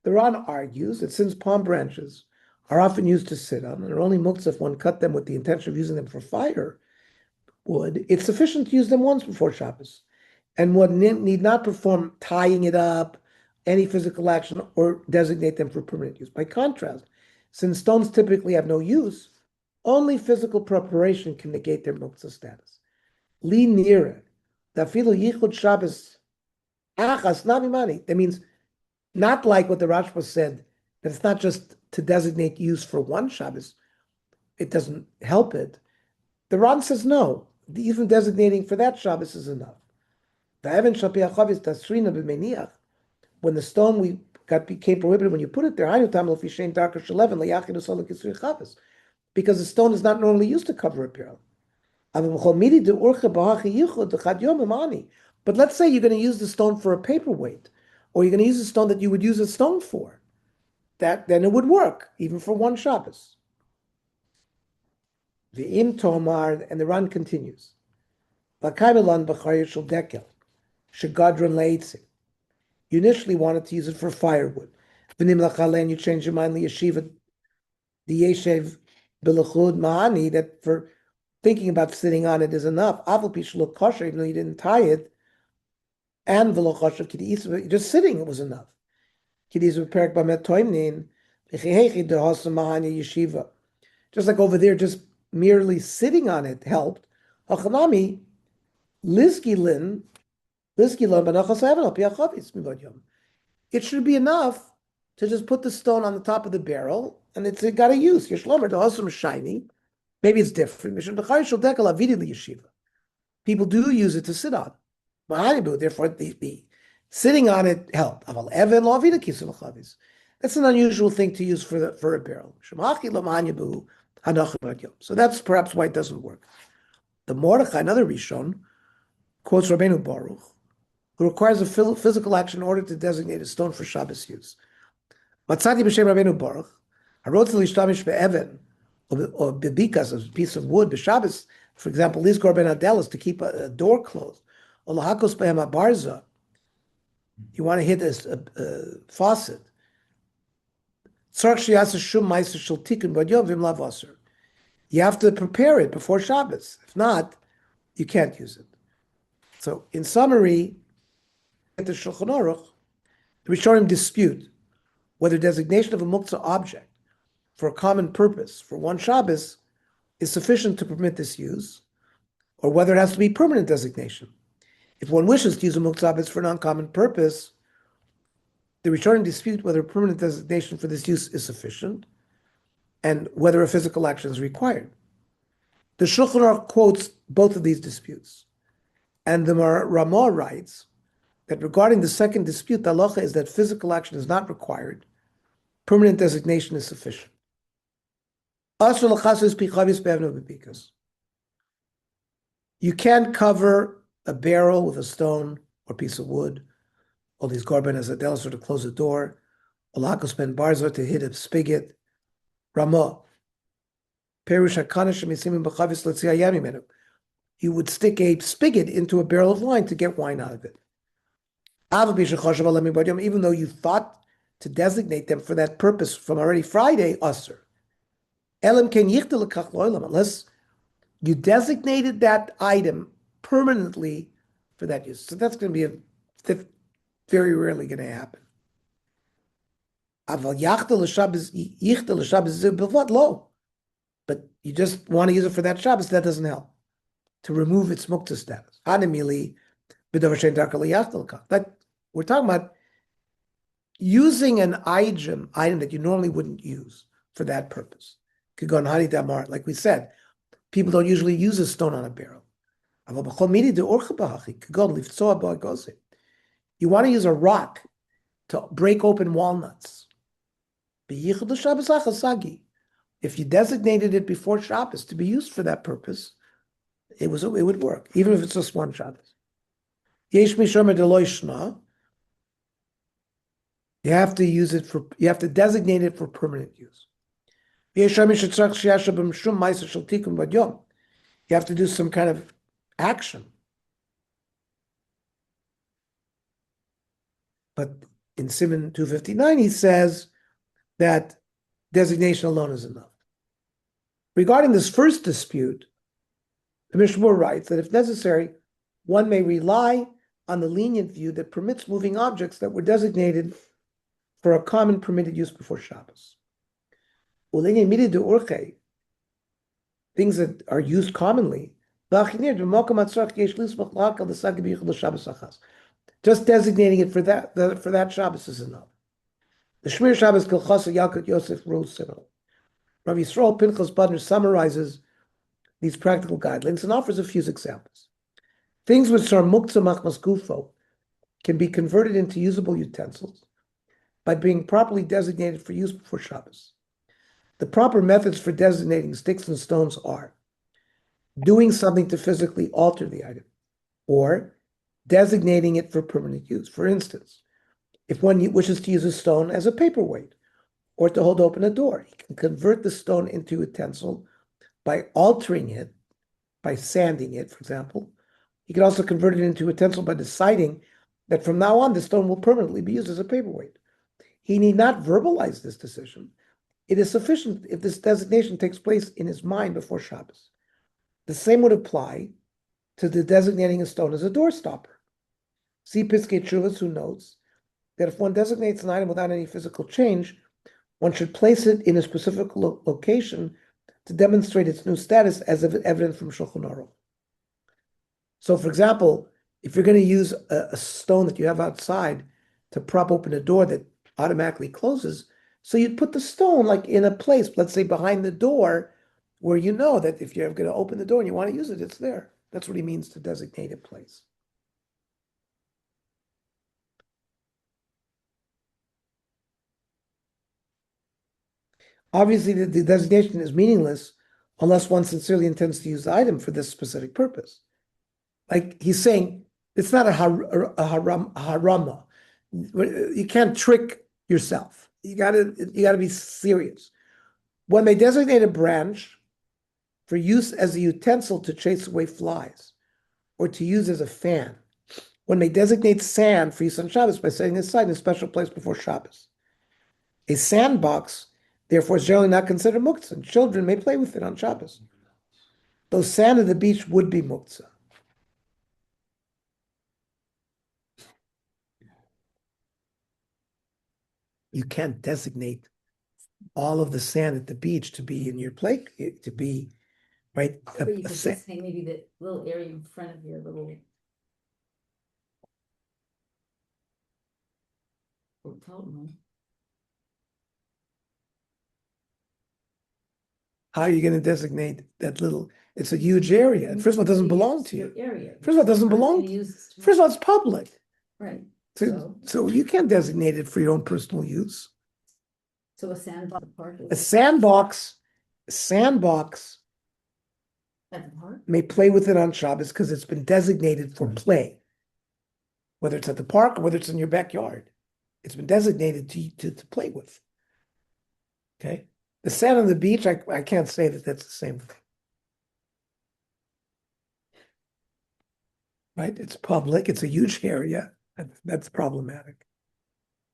The Ran argues that since palm branches are often used to sit on, and are only muktzeh if one cut them with the intention of using them for firewood, it's sufficient to use them once before Shabbos, and one need not perform tying it up, any physical action, or designate them for permanent use. By contrast, since stones typically have no use, only physical preparation can negate their muktzeh status. Li nira, dafilu yichud Shabbos achas nami. That means not like what the Rashba said, that it's not just to designate use for one Shabbos, it doesn't help it. The Ran says no, even designating for that Shabbos is enough. When the stone became prohibited, when you put it there, because the stone is not normally used to cover a barrel. But let's say you're going to use the stone for a paperweight, or you're going to use a stone that you would use a stone for. Then it would work, even for one Shabbos. The Im Tomar, and the Ran continues. You initially wanted to use it for firewood. You change your mind, the yeshiva, the yeshiv bilachud ma'ani, that for thinking about sitting on it is enough. Even though you didn't tie it, and just sitting it was enough. Just like over there, just merely sitting on it helped. It should be enough to just put the stone on the top of the barrel, and it's got a use. Shiny. Maybe it's different. People do use it to sit on. Therefore, the sitting on it helped. That's an unusual thing to use for a barrel. So that's perhaps why it doesn't work. The Mordechai, another Rishon, quotes Rabbeinu Baruch, who requires a physical action in order to designate a stone for Shabbos use. Matzati b'shem Rabbeinu Baruch, harotz l'ishtamish be'even, or bebikas, a piece of wood, b'Shabbos, for example, lizkor ben adelis, to keep a door closed, or lahakos be'em barza, you want to hit a faucet. You have to prepare it before Shabbos. If not, you can't use it. So, in summary, at the Shulchan Aruch, the Rishonim dispute whether designation of a muktzeh object for a common purpose for one Shabbos is sufficient to permit this use, or whether it has to be permanent designation. If one wishes to use a muktzeh object for an uncommon purpose, the Rishonim dispute whether permanent designation for this use is sufficient, and whether a physical action is required. The Shulchan Aruch quotes both of these disputes, and the Ramah writes that regarding the second dispute, the halacha is that physical action is not required, permanent designation is sufficient. You can't cover a barrel with a stone or piece of wood, all these garben as a delis, to close a door, olakos ben barzo, to hit a spigot. Ramah. You would stick a spigot into a barrel of wine to get wine out of it. Even though you thought to designate them for that purpose from already Friday, usher. Unless you designated that item permanently for that use. So that's going to be very rarely going to happen. But you just want to use it for that Shabbos, that doesn't help. To remove its muktzeh status. But we're talking about using an item that you normally wouldn't use for that purpose. Like we said, people don't usually use a stone on a barrel. You want to use a rock to break open walnuts. If you designated it before Shabbos to be used for that purpose, it would work, even if it's just one Shabbos. You have to use it you have to designate it for permanent use. You have to do some kind of action. But in Simon 259, he says that designation alone is enough. Regarding this first dispute, the Mishnah writes that if necessary, one may rely on the lenient view that permits moving objects that were designated for a common permitted use before Shabbos. Things that are used commonly, just designating it for that Shabbos is enough. The Shmir Shabbos Kilchasa Yalkut Yosef wrote similar. Rav Yisrael Pinchas Badner summarizes these practical guidelines and offers a few examples. Things which are Mukzeh Machamas Gufo can be converted into usable utensils by being properly designated for use before Shabbos. The proper methods for designating sticks and stones are doing something to physically alter the item, or designating it for permanent use. For instance, if one wishes to use a stone as a paperweight or to hold open a door, he can convert the stone into a utensil by altering it, by sanding it, for example. He can also convert it into a utensil by deciding that from now on the stone will permanently be used as a paperweight. He need not verbalize this decision. It is sufficient if this designation takes place in his mind before Shabbos. The same would apply to the designating a stone as a door stopper. See Piskei Teshuvos, who notes that if one designates an item without any physical change, one should place it in a specific location to demonstrate its new status as evident from Shulchan Aruch. So, for example, if you're going to use a stone that you have outside to prop open a door that automatically closes, so you'd put the stone like in a place, let's say behind the door, where you know that if you're going to open the door and you want to use it, it's there. That's what he means to designate a place. Obviously, the designation is meaningless unless one sincerely intends to use the item for this specific purpose. Like he's saying, it's not a harama. You can't trick yourself. You gotta be serious. One may designate a branch for use as a utensil to chase away flies, or to use as a fan. One may designate sand for use on Shabbos by setting it aside in a special place before Shabbos. A sandbox, therefore, is generally not considered muktzeh, and children may play with it on Shabbos. Though sand at the beach would be muktzeh. You can't designate all of the sand at the beach to be in your play, to be, right? But you could just say maybe the little area in front of your little hotel room. How are you going to designate that little? It's a huge area. And first of all, it doesn't belong to you. Area. First of all, it doesn't belong. First of all, it's public. Right. So you can't designate it for your own personal use. So a sandbox A sandbox at the park? may play with it on Shabbos because it's been designated for play. Whether it's at the park or whether it's in your backyard. It's been designated to play with. Okay? The sand on the beach, I can't say that that's the same thing. Right? It's public. It's a huge area. That's problematic.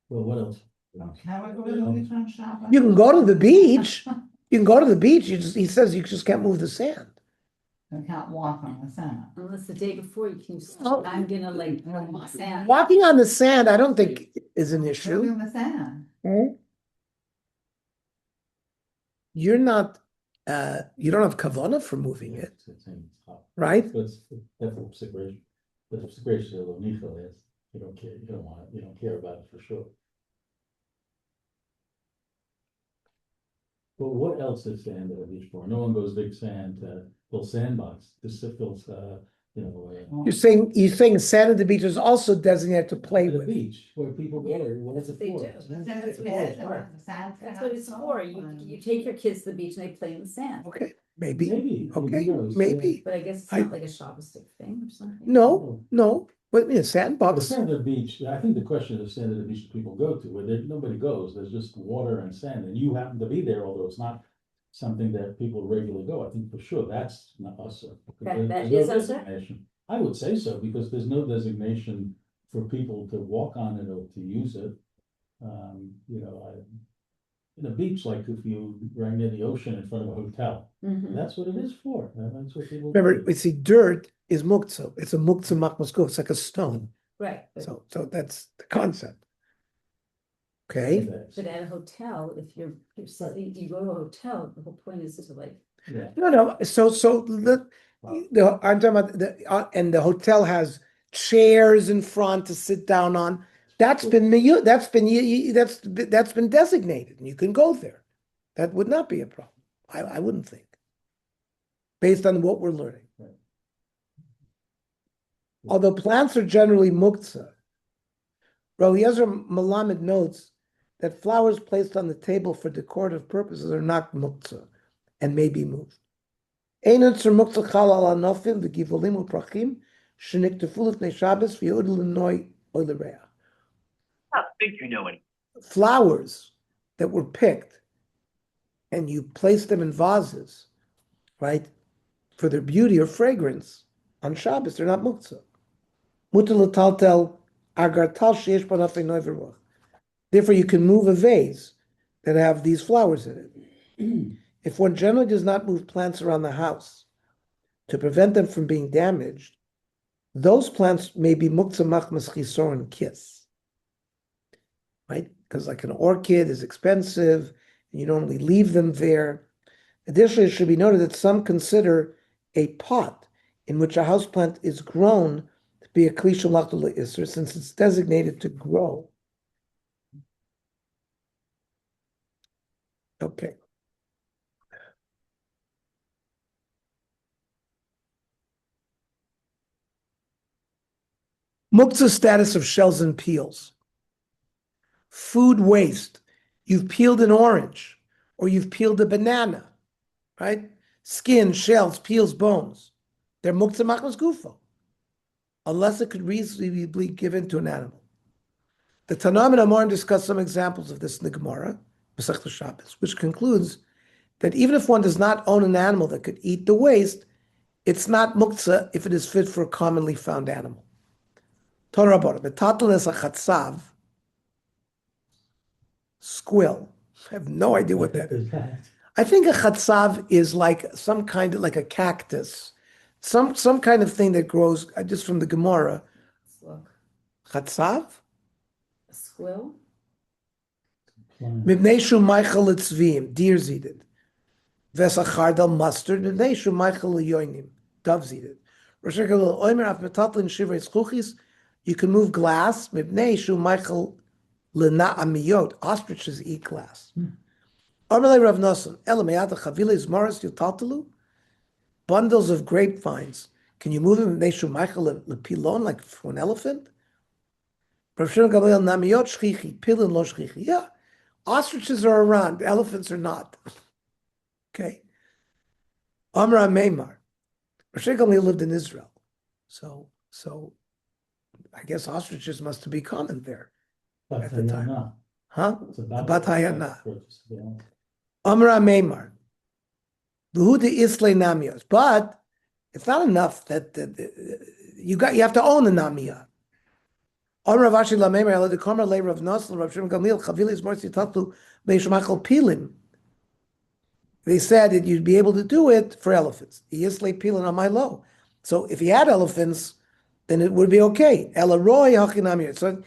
Well, what else? You can go to the beach. You can go to the beach. He says you just can't move the sand. You can't walk on the sand. Unless the day before you can, Oh. I'm gonna like sand. Walking on the sand, I don't think is an issue. Moving the sand. You're not. You don't have kavana for moving it, right? But that's a separation. But if separation is a nichel, yes, you don't care. You don't want it. You don't care about it for sure. But what else is sand at a beach for? No one goes big sand, little sandbox. This fills, You're saying sand at the beach is also designated to play the with. beach where people go. What is it They for? do. That's what it's for. You take your kids to the beach and they play in the sand. Okay, maybe. Maybe. Okay, who knows? maybe. But I guess it's not like a Shabbos stick thing or something. No. But a The sandbox. sand at the beach, I think the question is sand at the beach that people go to, where nobody goes, there's just water and sand, and you happen to be there, although it's not something that people regularly go. I think for sure that's not us. That is us. Designation. I would say so, because there's no designation for people to walk on it or to use it. In a beach, like if you right near the ocean in front of a hotel, Mhm. that's what it is for. That's what people. Remember, do. we see dirt is muktzah. It's a Mukzeh Machamas Gufo. It's like a stone. Right, So that's the concept. Okay. but at a hotel, if you go to a hotel, the whole point is to like, Yeah. No. So I'm talking about and the hotel has chairs in front to sit down on. That's been designated, and you can go there. That would not be a problem. I wouldn't think, based on what we're learning. Right. Although plants are generally muktzah, Rabbi Eliezer Malamed notes that flowers placed on the table for decorative purposes are not muktzah and may be moved. I think you know it. Flowers that were picked and you place them in vases, right, for their beauty or fragrance on Shabbos, they're not muktzah. Therefore, you can move a vase that have these flowers in it. If one generally does not move plants around the house to prevent them from being damaged, those plants may be Mukzeh Machamas Chisor and kiss, right? Because like an orchid is expensive, and you normally leave them there. Additionally, it should be noted that some consider a pot in which a houseplant is grown to be a Kli Shalach L'Isser, since it's designated to grow. Okay. Muktzah status of shells and peels. Food waste. You've peeled an orange, or you've peeled a banana, right? Skin, shells, peels, bones. They're Mukzeh Machamas Gufo, unless it could reasonably be given to an animal. The Tanam and Amorim discuss some examples of this in the Gemara, Masechta Shabbos, which concludes that even if one does not own an animal that could eat the waste, it's not muktzah if it is fit for a commonly found animal. Torah Rabbanan, Betatel es a chatzav, squill. I have no idea what that is. I think a chatzav is like some kind of like a cactus, some kind of thing that grows just from the Gemara. look, Chatzav? a squill. Mibnei shu Michael etzvim, deers eat it. Vesachardal mustard, mibnei shu Michael leyonim, doves eat it. Rosh Hashanah oimer af metatlin shivrei zchuchis, you can move glass. Mibnei shu Michael lena'amiyot, ostriches eat glass. Omerlei Rav Nosson, elameyat chaviles moras yotaltalu, bundles of grapevines. Can you move them? Mibnei shu Michael lepilon, like for an elephant? Rav Shimon Gamliel namiyot shchichi, pilin lo shchichi. Yeah. Ostriches are around, elephants are not. Okay. Amra Meimar. Rosh Gamliel lived in Israel. So I guess ostriches must be common there at the time. Huh? Bat Hayana. Amra Meimar. Luhuda Isle Namios. But it's not enough that you have to own a Namia. They said that you'd be able to do it for elephants. So if he had elephants, then it would be okay. So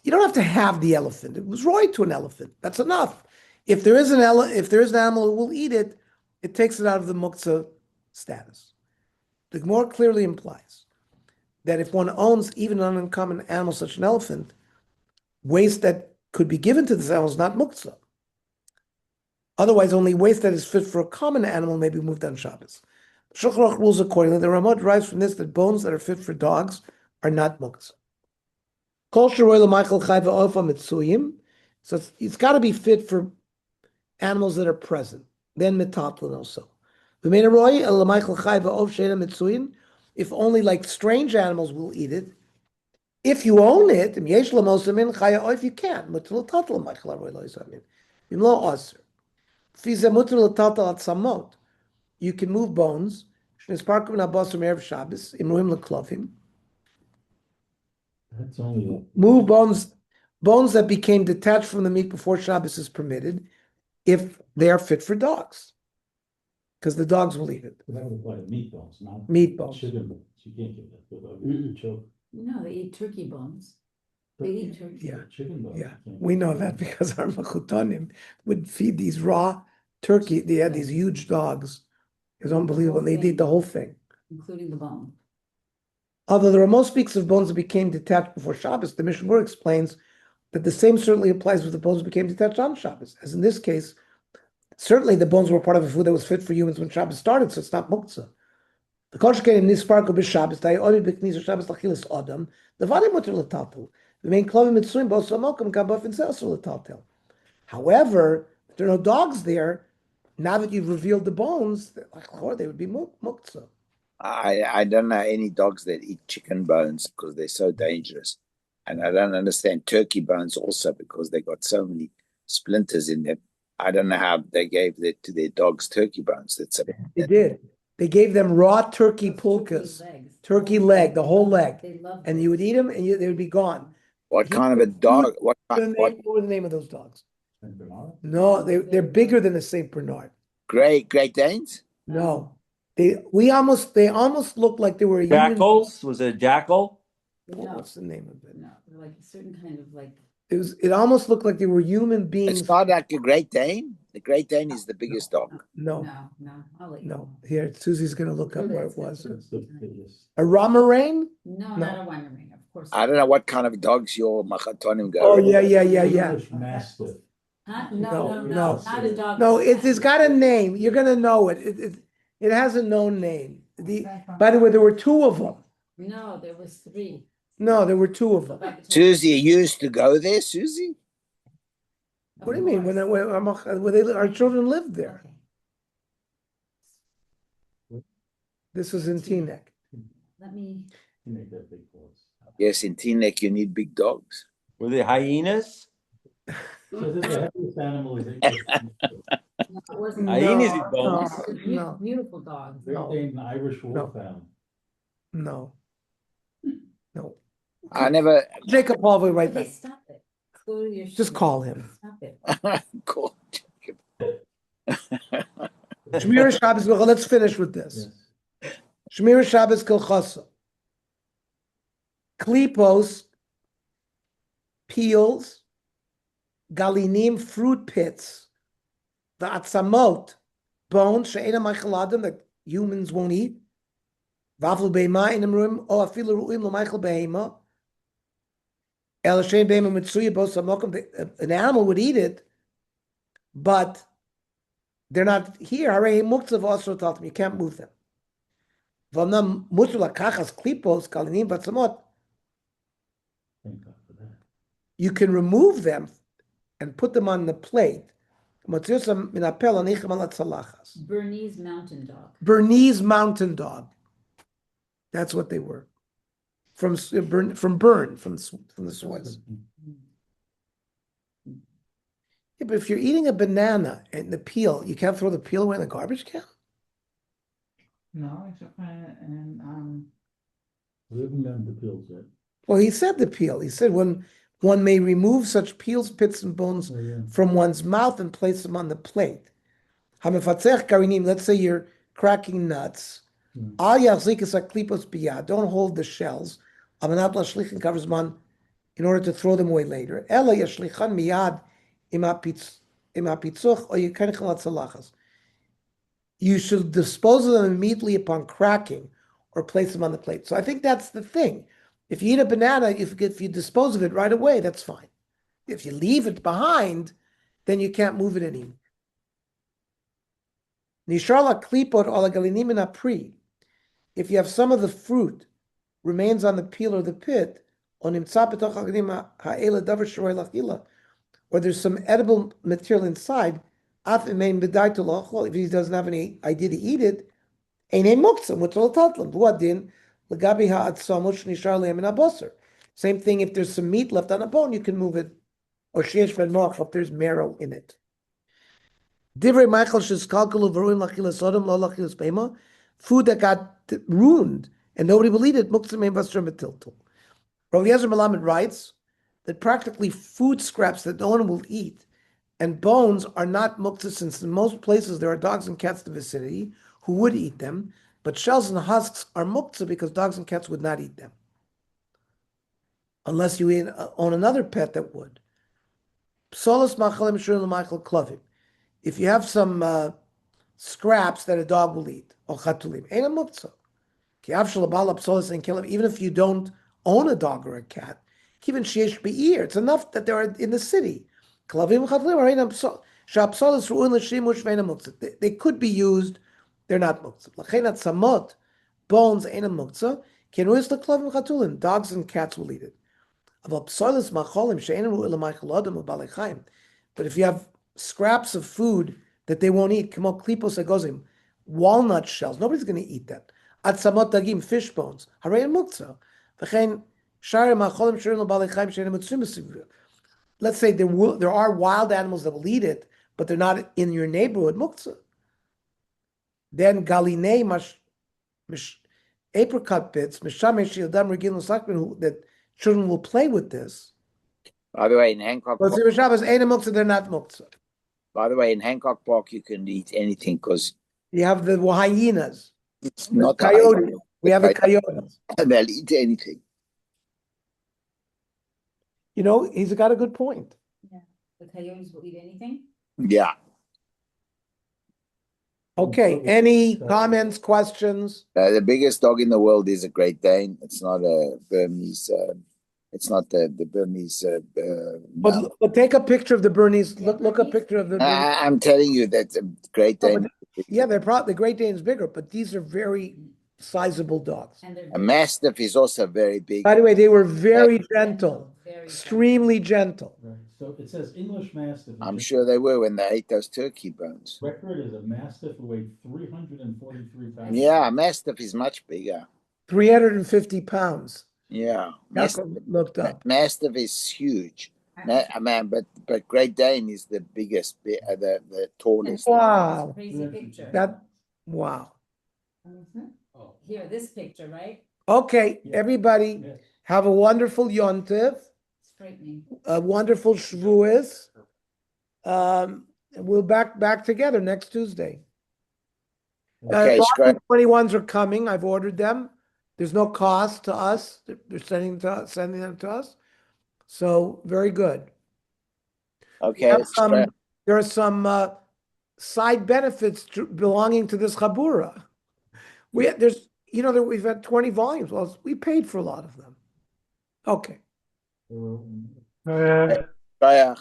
you don't have to have the elephant. It was roy to an elephant. That's enough. If there is an animal who will eat it, it takes it out of the muktzah status. The more clearly implies that if one owns even an uncommon animal such as an elephant, waste that could be given to this animal is not muktzah. Otherwise, only waste that is fit for a common animal may be moved on Shabbos. Shulchan Aruch rules accordingly. The Ramah derives from this that bones that are fit for dogs are not muktzah. Kol sheroy l'Michael chai v'ofa mitzuyim. So it's got to be fit for animals that are present. Then mitatlin also. V'mein roy l'Michael chai v'of she'ena mitzuyim. If only like strange animals will eat it. If you own it, if you can. You can move bones. That's only Move bones bones that became detached from the meat before Shabbos is permitted if they are fit for dogs. Because the dogs will eat it. That would apply to meat bones, not Meat bones. chicken bones. You can't give that to a dog. Mm-mm. Choke. No, they eat turkey bones. They eat turkey. Yeah. Chicken bones. Yeah, you can't we give. know that because our Machutonim would feed these raw turkey. They had these huge dogs. It was unbelievable. They'd eat the whole thing. Including the bone. Although the Ramos speaks of bones that became detached before Shabbos, the Mishnah Berurah explains that the same certainly applies with the bones that became detached on Shabbos. As in this case, certainly the bones were part of a food that was fit for humans when Shabbos started, so it's not muktzeh. The kol sheken nisparko b'Shabbos, da'yori b'knisa Shabbos lachilas adam, levadim muter l'taltel. The main klavim mitzuim b'os amokum gabaf and se'asur l'taltel. However, if there are no dogs there, now that you've revealed the bones, they would be muktzeh. I don't know any dogs that eat chicken bones because they're so dangerous. And I don't understand turkey bones also because they got so many splinters in them. I don't know how they gave that to their dogs turkey bones. They did. They gave them raw turkey pulkas, turkey leg, the whole leg, They love and you would eat them, and they would be gone. What kind of a dog? What What was the name of those dogs? Saint Bernard? No, they're bigger than a Saint Bernard. Great Danes? No, they almost looked like they were a human. Jackals? Was it a jackal? No, What's the name of it? no, they're like a certain kind of like. It almost looked like they were human beings. It's not like a Great Dane. The Great Dane is the biggest dog. No, I'll let you no. know. Here, Susie's gonna look up what it was. That's the biggest. A Ramarain? No, No. not a Weimaraner, of course. I don't know what kind of dogs your Machatonim go. Oh yeah. English Mastiff. Huh? No, No, no. not a dog. No, it's got a name. You're gonna know it. It has a known name. By the way, there were two of them. No, there was three. No, there were two of them. Susie, you used to go there, Susie? What do you mean? When our children lived there. This was in Teaneck. Let me. You make that big for us. Yes, in Teaneck you need big dogs. Were they hyenas? So this is the heaviest animal is English. No, it wasn't. Hyenas eat No, bones. It's a no. beautiful dog. Great Dane Irish No. Wolfhound. No. I never Jacob Paul will be right Okay, back. stop it. Go to your. Just call him. Stop it. called. Shmir Shabbos Gufo. Let's finish with this. Yes. Shmir Shabbos Kilchasa. Klipos, peels, galinim, fruit pits, the atzamot, bones, she'ena maichaladim, that humans won't eat, vaflu beima in room, o afilu ru'im l'maichal behema, el she'en behema mitzuya bos hamokum, an animal would eat it, but they're not here. Harei muktzeh v'asur taltim, you can't move them. V'amnam mutar lakachas klipos, galinim, v'atzamot, Thank God for that. you can remove them and put them on the plate. Bernese mountain dog. Bernese mountain dog. That's what they were. From the Swiss. Yeah, but if you're eating a banana and the peel, you can't throw the peel away in the garbage can? No, except for, and, We haven't gotten the pills yet. Well, he said the peel. He said when one may remove such peels, pits, and bones Oh, yeah. from one's mouth and place them on the plate. Let's say you're cracking nuts. Don't hold the shells. In order to throw them away later. You should dispose of them immediately upon cracking or place them on the plate. So I think that's the thing. If you eat a banana, if you dispose of it right away, that's fine. If you leave it behind, then you can't move it anymore. If you have some of the fruit remains on the peel or the pit, or there's some edible material inside, if he doesn't have any idea to eat it, same thing, if there's some meat left on a bone, you can move it. Or if there's marrow in it. Food that got ruined and nobody will eat it. Rav Eliezer Melamed writes that practically food scraps that no one will eat and bones are not muktzeh, since in most places there are dogs and cats in the vicinity who would eat them, but shells and husks are muktzeh because dogs and cats would not eat them. Unless you own another pet that would. Psolos machalim shurim l'machal klavim. If you have some scraps that a dog will eat, or chatulim, ain't a muktzeh. Ki av shel ba'al psolos ein kelim, even if you don't own a dog or a cat, even sheyesh be'ir, it's enough that they are in the city. Klavim chatulim are ein sha'psolos ru'un l'shimush ve'ein muktzeh. They could be used, they're not muktzeh. L'chein atzamot, bones ain't a muktzeh. Ki ru'is l'klavim chatulim, dogs and cats will eat it. But if you have scraps of food that they won't eat, walnut shells, nobody's going to eat that. Atzamot dagim, fish bones, let's say there are wild animals that will eat it, but they're not in your neighborhood, muktzeh. Then galinei apricot bits, that children will play with this. By the way, in Hancock But Park, they're not muktzeh. by the way, in Hancock Park, you can eat anything because You have the hyenas, it's the not coyotes. We have the coyotes. They'll eat anything. You know, he's got a good point. Yeah, the coyotes will eat anything. Yeah. Okay, any comments, questions? The biggest dog in the world is a Great Dane. It's not a Burmese. It's not the Burmese. No. But take a picture of the Bernese. Look a picture of the Bernese. I'm telling you that Great No, Dane. yeah, the Great Dane is bigger, but these are very sizable dogs. And they're A Mastiff is also very big. By the way, they were very gentle, very extremely gentle. Right, so it says English Mastiff. I'm sure they were when they ate those turkey bones. Record is a Mastiff who weighed 343 pounds. Yeah, a Mastiff is much bigger. 350 pounds. Yeah, That's Mastiff, what I looked up. Mastiff is huge. But Great Dane is the biggest, the tallest. Wow. Crazy picture. Wow. Mhm. Here, this picture, right? Okay, Yeah. everybody, Yeah. have a wonderful yontiv, It's frightening. a wonderful Shavuos. We'll back together next Tuesday. Okay, Shkran. 21s are coming. I've ordered them. There's no cost to us. They're sending them to us. So very good. Okay, Shkran. There are some side benefits belonging to this chabura. We've had 20 volumes. Well, we paid for a lot of them. Okay. Uh, Bye.